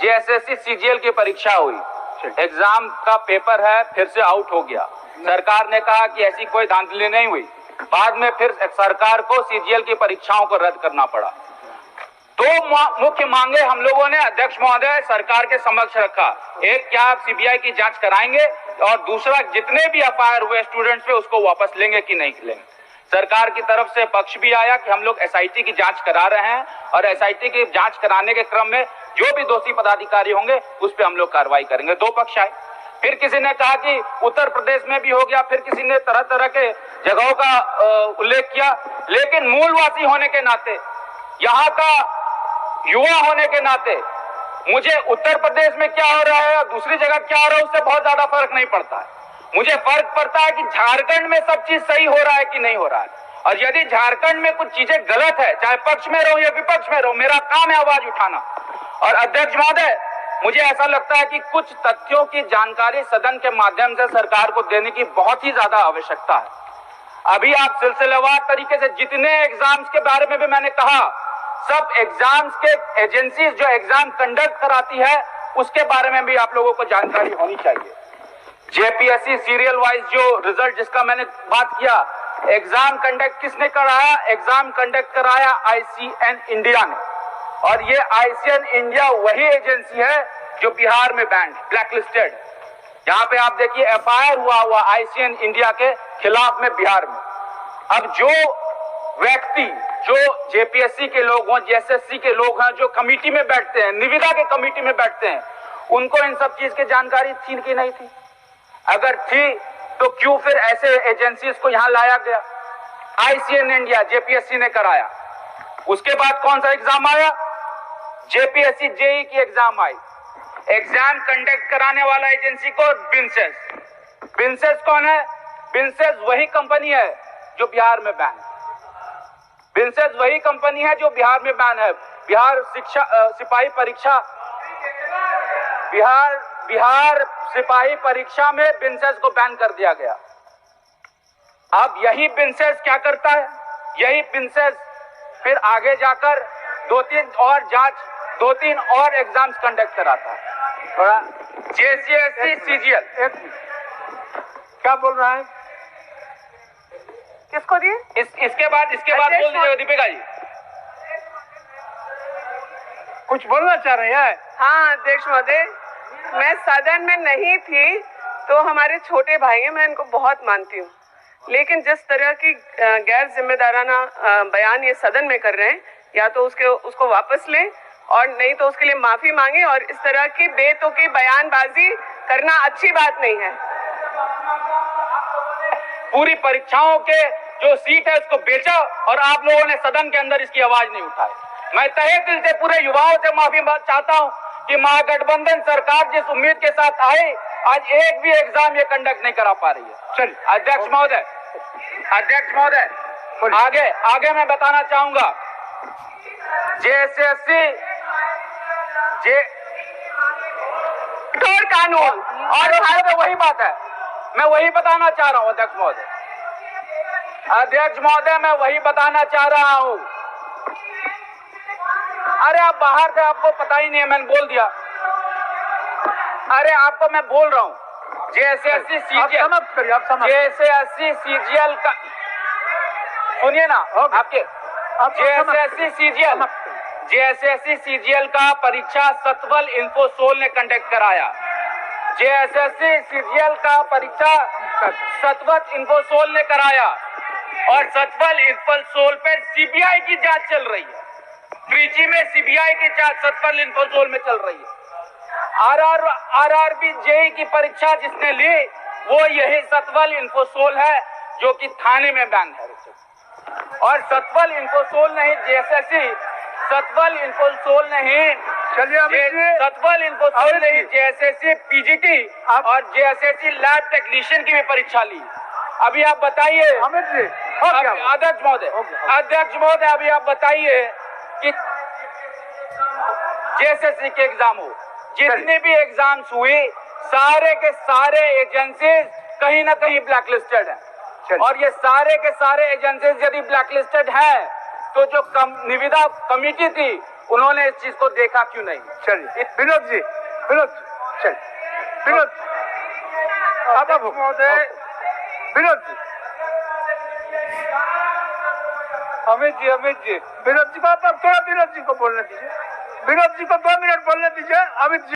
JSSC CGL की परीक्षा हुई, एग्जाम का पेपर है, फिर से आउट हो गया। सरकार ने कहा कि ऐसी कोई धांधली नहीं हुई। बाद में फिर सरकार को सीजीएल की परीक्षाओं को रद्द करना पड़ा। दो मुख्य मांगे हम लोगों ने अध्यक्ष महोदय सरकार के समक्ष रखा। एक, क्या आप सीबीआई की जांच कराएंगे, और दूसरा, जितने भी एफआईआर हुए स्टूडेंट्स पे उसको वापस लेंगे कि नहीं लेंगे। सरकार की तरफ से पक्ष भी आया कि हम लोग एसआईटी की जांच करा रहे हैं, और एसआईटी की जांच कराने के क्रम में जो भी दोषी पदाधिकारी होंगे उस पर हम लोग कार्रवाई करेंगे। दो पक्ष आए। फिर किसी ने कहा कि उत्तर प्रदेश में भी हो गया, फिर किसी ने तरह तरह के जगहों का उल्लेख किया। लेकिन मूलवासी होने के नाते, यहाँ का युवा होने के नाते, मुझे उत्तर प्रदेश में क्या हो रहा है और दूसरी जगह क्या हो रहा है उससे बहुत ज्यादा फर्क नहीं पड़ता है। मुझे फर्क पड़ता है कि झारखंड में सब चीज सही हो रहा है कि नहीं हो रहा है। और यदि झारखंड में कुछ चीजें गलत है, चाहे पक्ष में रहो या विपक्ष में रहो, मेरा काम है आवाज उठाना। और अध्यक्ष महोदय, मुझे ऐसा लगता है कि कुछ तथ्यों की जानकारी सदन के माध्यम से सरकार को देने की बहुत ही ज्यादा आवश्यकता है। अभी आप सिलसिलेवार तरीके से जितने एग्जाम्स के बारे में भी मैंने कहा, सब एग्जाम्स के एजेंसीज जो एग्जाम कंडक्ट कराती है उसके बारे में भी आप लोगों को जानकारी होनी चाहिए। जेपीएससी सीरियल वाइज जो रिजल्ट जिसका मैंने बात किया, एग्जाम कंडक्ट किसने कराया? एग्जाम कंडक्ट कराया आईसीएन इंडिया ने। और ये आईसीएन इंडिया वही एजेंसी है जो बिहार में बैंड ब्लैकलिस्टेड। यहाँ पे आप देखिए एफआईआर हुआ आईसीएन इंडिया के खिलाफ में बिहार में। अब जो व्यक्ति, जो जेपीएससी के लोग हों, जेएसएससी के लोग हैं, जो कमेटी में बैठते हैं, निविदा के कमेटी में बैठते हैं, उनको इन सब चीज की जानकारी थी कि नहीं थी? अगर थी तो क्यों फिर ऐसे एजेंसीज को यहां लाया गया? आईसीएन इंडिया, जेपीएससी ने कराया। उसके बाद कौन सा एग्जाम आया? जेपीएससी जेई की एग्जाम आई। एग्जाम कंडक्ट कराने वाला एजेंसी को बिनसेस। बिनसेस कौन है? बिनसेस वही कंपनी है जो बिहार में बैन है। बिनसेस वही कंपनी है जो बिहार में बैन है। बिहार सिपाही परीक्षा, बिहार सिपाही परीक्षा में बिनसेस को बैन कर दिया गया। अब यही बिनसेस क्या करता है? यही बिनसेस फिर आगे जाकर दो तीन और एग्जाम्स कंडक्ट कराता है। थोड़ा जेसीएससी सीजीएल क्या बोल रहा है? किसको दिए? इसके बाद बोल दीजिएगा दीपिका जी। कुछ बोलना चाह रहे हैं? हाँ अध्यक्ष महोदय, मैं सदन में नहीं थी तो हमारे छोटे भाई हैं, मैं इनको बहुत मानती हूँ, लेकिन जिस तरह की गैर जिम्मेदाराना बयान ये सदन में कर रहे हैं, या तो उसको वापस लें और नहीं तो उसके लिए माफी मांगे। और इस तरह की बेतुकी बयानबाजी करना अच्छी बात नहीं है। पूरी परीक्षाओं के जो सीट है उसको बेचा और आप लोगों ने सदन के अंदर इसकी आवाज नहीं उठाई। मैं तहे दिल से पूरे युवाओं से माफी चाहता हूं कि महागठबंधन सरकार जिस उम्मीद के साथ आई, आज एक भी एग्जाम ये कंडक्ट नहीं करा पा रही है। चलिए अध्यक्ष महोदय, आगे मैं बताना चाहूंगा, जेएसएससी कठोर कानून और वही बात है, मैं वही बताना चाह रहा हूं। अध्यक्ष महोदय, मैं वही बताना चाह रहा हूं। अरे आप बाहर थे, आपको पता ही नहीं है, मैंने बोल दिया। अरे आपको मैं बोल रहा हूं, जेएसएससी सीजीएल, जेएसएससी सीजीएल का सुनिए ना, आपके जेएसएससी सीजीएल का परीक्षा सतवल इन्फोसोल ने कंडक्ट कराया। जेएसएससी सीजीएल का परीक्षा सतवल इन्फोसोल ने कराया और सतवल इन्फोसोल पे सीबीआई की जांच चल रही है। त्रिची में सीबीआई की जांच सतवल इन्फोसोल में चल रही है। आरआरबी जेई की परीक्षा जिसने ली वो यही सतवल इन्फोसोल है जो कि थाने में बैन है। और सतवल इन्फोसोल नहीं, जेएसएससी सतवल इन्फोसोल नहीं, सतवल इन्फोसोल नहीं, जेएसएससी पीजीटी और जेएसएससी लैब टेक्नीशियन की भी परीक्षा ली। अभी आप बताइए अध्यक्ष महोदय, अभी आप बताइए कि जेएसएससी के एग्जाम हो, जितने भी एग्जाम्स हुए, सारे के सारे एजेंसीज कहीं ना कहीं ब्लैकलिस्टेड हैं। और ये सारे के सारे एजेंसीज यदि ब्लैकलिस्टेड हैं तो जो निविदा कमेटी थी उन्होंने इस चीज को देखा क्यों नहीं? चलिए विनोद जी, चलिए विनोद आप महोदय, विनोद जी, अमित जी विनोद जी को आप थोड़ा विनोद जी को बोलने दीजिए, विनोद जी को 2 मिनट बोलने दीजिए। अमित जी